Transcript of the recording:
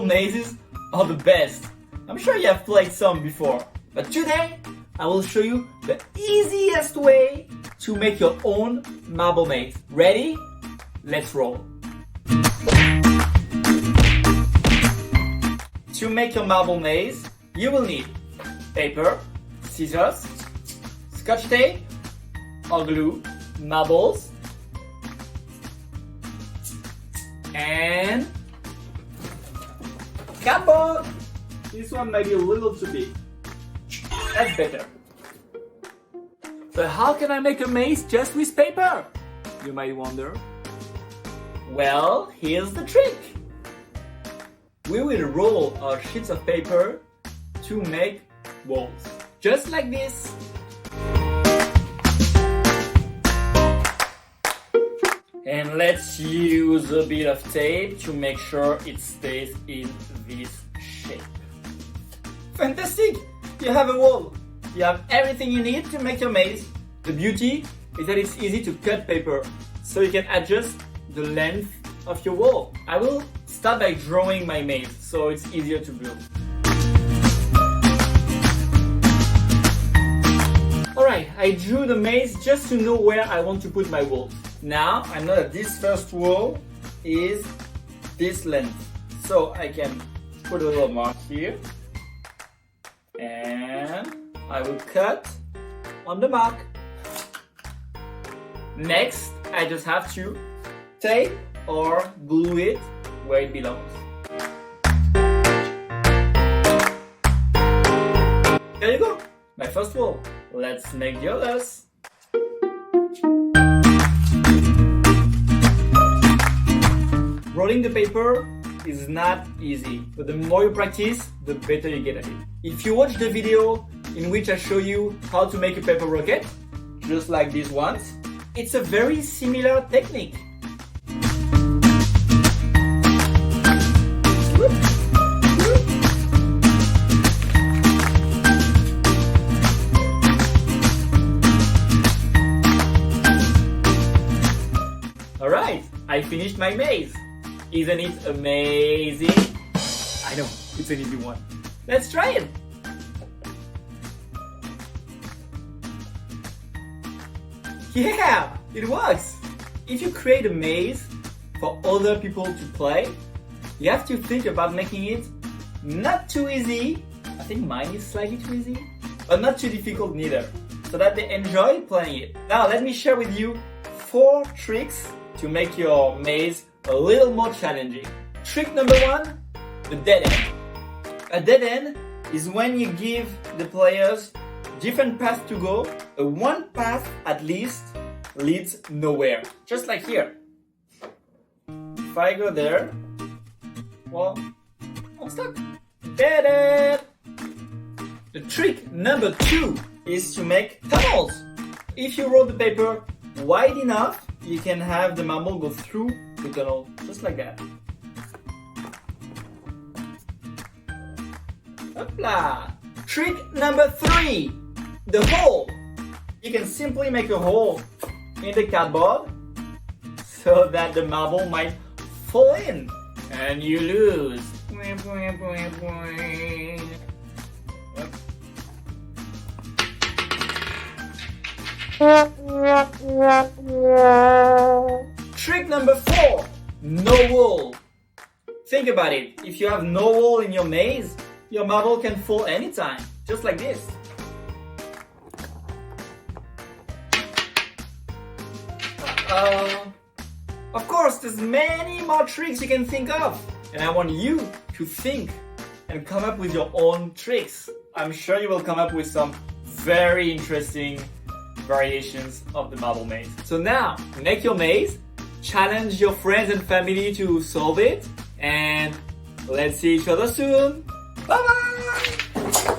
mazes are the best. I'm sure you have played some before. But today, I will show you the easiest way to make your own marble maze. Ready? Let's roll. To make your marble maze, you will need paper, scissors, scotch tape or glue, marbles, and cardboard. This one might be a little too big. That's better. But how can I make a maze just with paper? You might wonder. Well, here's the trick. We will roll our sheets of paper to make walls. Just like this. And let's use a bit of tape to make sure it stays in this shape. Fantastic! You have a wall. You have everything you need to make your maze. The beauty is that it's easy to cut paper, so you can adjust the length of your wall. I will start by drawing my maze, so it's easier to build. Alright, I drew the maze just to know where I want to put my walls. Now, I know that this first wall is this length. So I can put a little mark here. And I will cut on the mark. Next, I just have to tape or glue it where it belongs. There you go, my first wall. Let's make the others. Rolling the paper is not easy, but the more you practice, the better you get at it. If you watch the video in which I show you how to make a paper rocket, just like these ones, it's a very similar technique. Alright, I finished my maze. Isn't it amazing? I know, it's an easy one. Let's try it! Yeah, it works! If you create a maze for other people to play, you have to think about making it not too easy. I think mine is slightly too easy, but not too difficult neither, so that they enjoy playing it. Now let me share with you 4 tricks to make your maze a little more challenging. Trick number 1, the dead end. A dead end is when you give the players different paths to go. One path at least leads nowhere. Just like here. If I go there, well, I'm stuck. Dead end! The trick number 2 is to make tunnels. If you roll the paper wide enough, you can have the marble go through the tunnel, just like that. Hopla! Trick number 3, the hole. You can simply make a hole in the cardboard so that the marble might fall in and you lose. Trick number 4, no wall. Think about it. If you have no wall in your maze, your marble can fall anytime, just like this. Of course, there's many more tricks you can think of, and I want you to think and come up with your own tricks. I'm sure you will come up with some very interesting variations of the marble maze. So now, make your maze, challenge your friends and family to solve it, and let's see each other soon. Bye bye!